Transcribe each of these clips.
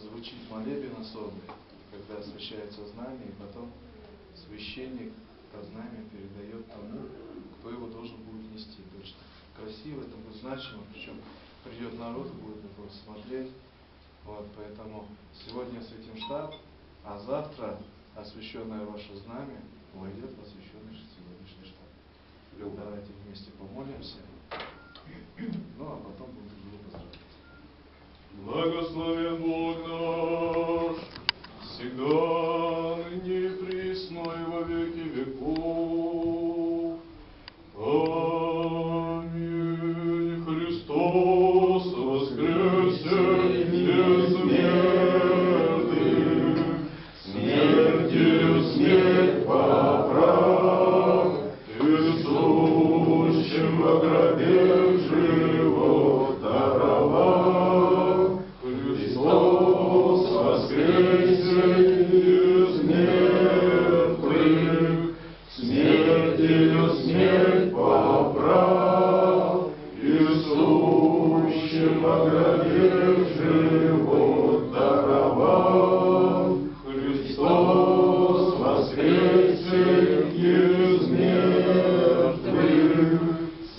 звучит молебен особый, когда освящается знамя, и потом священник это знамя передает тому, кто его должен будет нести. То есть красиво, это будет значимо, причем придет народ и будет это смотреть. Вот, поэтому сегодня осветим штаб, а завтра освященное ваше знамя войдет в освященный сегодняшний штаб. Давайте вместе помолимся, ну а потом будем его поздравлять. Благословен Бог наш, всегда, ныне и присно и во веки веков. Аминь. Христос воскресе из мертвых, смертью смерть поправ, и сущим во гробе живот даровал. Христос воскресе из мертвых, смертью смерть поправ, и сущим во гробе живот даровал. Христос воскресе из мертвых,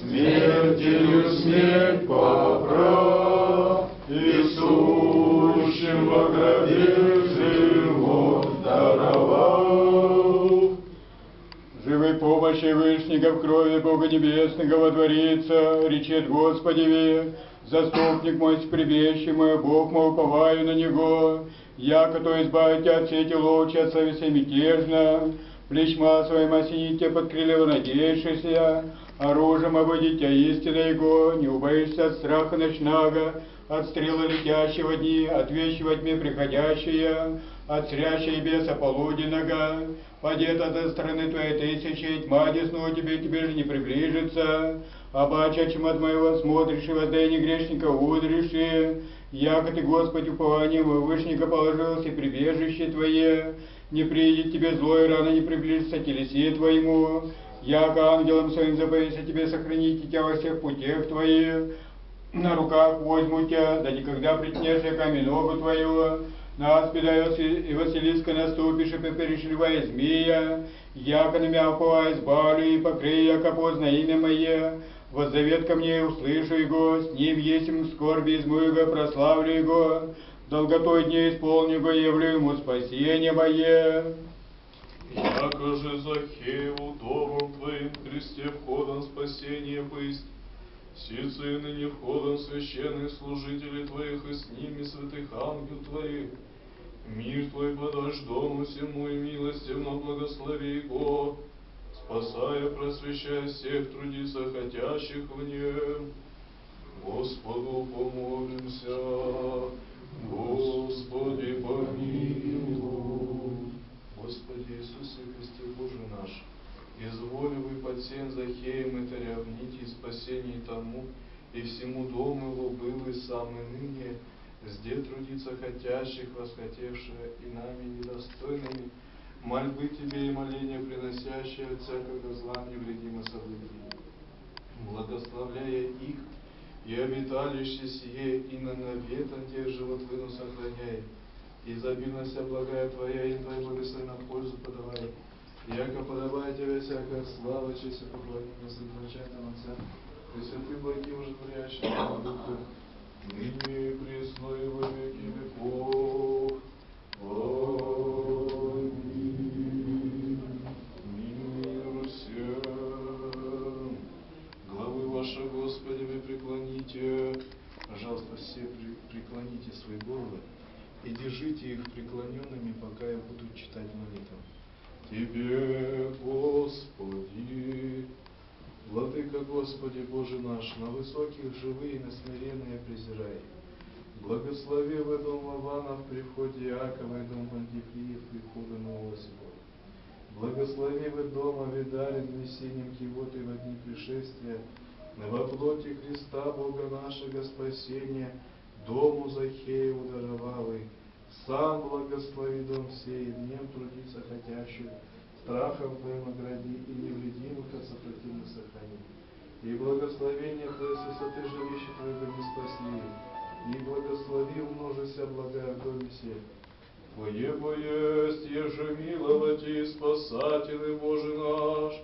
смертью смерть поправ, и сущим во гробе живот даровал. Живой помощи вышников крови Бога Небесного водворится, речет Господи, заступник мой с прибежище мое, Бог мой, уповаю на Него, яко то избавите от сети ловчи, от совести мятежно, плечма своим осените под крылья надеявшися, оружием обойдите истина Его, не убоишься от страха ночного, от стрелы летящего дни, от вещи во тьме приходящие, от зрящей беса полуденного, падет от стороны твоей тысячи, тьма десну тебе же не приближится, обаче, чем от моего смотришь, и воздаяние грешника удришь, яко ты, Господь, упованием вышника положился, и прибежище твое, не приидет тебе зло, и рано не приближится к телеси твоему, яко ангелом своим заповеся тебе сохранить тебя во всех путях твоих, на руках возьму тебя, да никогда притнешь камень ногу твою, на аспида и Василиска наступишь, и перешливая змея, яко на меня уповая избавлю, и покрый, яко поздно имя мое, воззовет ко мне, и услышу его, с ним есмь скорби измою его, прославлю его, долготой дней исполню его, явлю ему спасение мое. Яко же Захееву домом твоим Христе входом спасения пысть, сицы ныне входом священных служителей твоих, и с ними святых ангел твоих. Мир твой подашь дому всему, и милостивно благослови его, спасая, просвещая всех трудиться хотящих в нем. Господу помолимся, Господи помилуй. Господи Иисусе Христе Боже наш, изволи вы под сем Захеем и тарявните и спасение тому, и всему дому его был и сам и ныне, сде трудиться хотящих, восхотевшие и нами недостойными, мольбы тебе и моления приносящие от всякого зла невредимо соблюди. Благословляя их и обиталище сие, и на наветом тех животвыну сохраняй, изобильно вся благая Твоя, и Твоя благословенная пользу подавай, яко подавай Тебе всякая слава, честь и поклонение содержательным Отцам, и святым благим животворящим Духом, ныне и присно и во веки веков. Аминь. Мир всем. Главы ваши, Господи, вы преклоните, пожалуйста, все преклоните свои головы и держите их преклоненными, пока я буду читать молитву. Тебе, Господи, Владыка Господи Боже наш, на высоких живые и на смиренные презирай. Благослови в дом Лавана в приходе Иакова и дом Антифии в приходе Иосифа. Благослови в дом Авидарин внесением Кивоты во дни пришествия, во плоти Христа Бога нашего спасения, дому Захееву даровавый. Сам благослови дом сей, днем трудиться хотящих, страхом Твоим огради и невредимых от сопротивных сохрани. И благословение Твое с высоты жилища Твоего не спасли, и благословение благослови, умножися, благая доме сей. Твое поесть, еже миловать и спасатель Божий наш,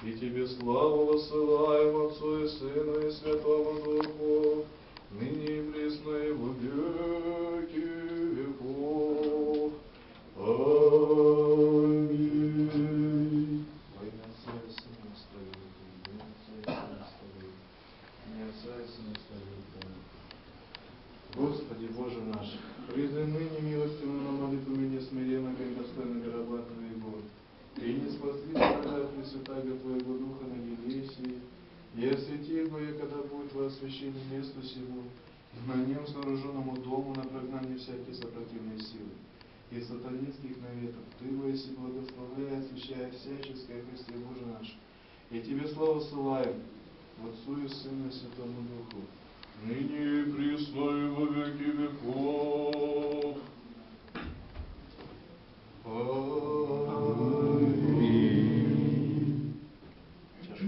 и Тебе славу воссылаем Отцу и Сыну и Святому Духу, ныне и присно и во веки веков. Аминь. Во имя Отца и Сына и Святого Духа. Во имя Отца и Сына и Святого Духа. Господи Боже наш, призвай ныне милостивую на молитву меня смиренно, как достойно гроба Твоего. И не спасли страдать Пресвятаго Твоего Духа на Елесии, и освети его, когда будет во освящении месту сего, и на нем сооруженному дому на прогнание всякие сопротивные силы, и сатанинских наветов, Ты, Воиси, благословляй, освящая всяческое Христе Боже наш, и Тебе славу ссылаем, Отцу и Сыну и Святому Духу, ныне и присно и во веки веков. Аминь. Чашку.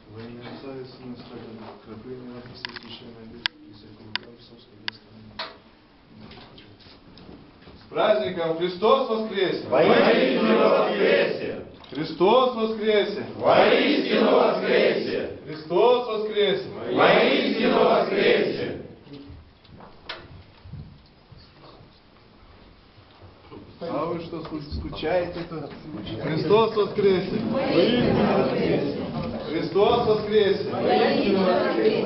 Во имя Отца и Сына и Святого Духа, крапление на святейшей молитве, присягу рукам псовской достоинства. С праздником Христос воскресе! Воистину воскресе! Христос воскресе! Воистину воскресе! Христос воскресе! Воистину воскресе! А вы что, скучаете-то? Христос воскресе! Христос воскресе!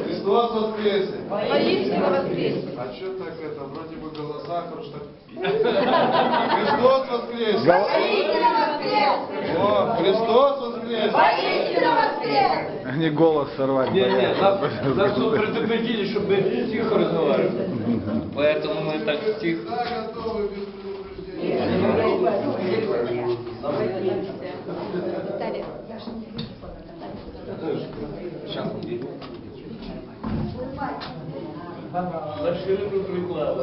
Христос воскресе! Воистину воскресе! А что так это? Вроде бы голоса что Христос воскресе! Воистину воскресе! О, Христос воскресе! Воистину воскресе! Они голос сорвали. Нас тут предупредили, чтобы тихо разговаривать. Поэтому мы так тихо. всегда готовы без предупреждения. Зашили бы приклад.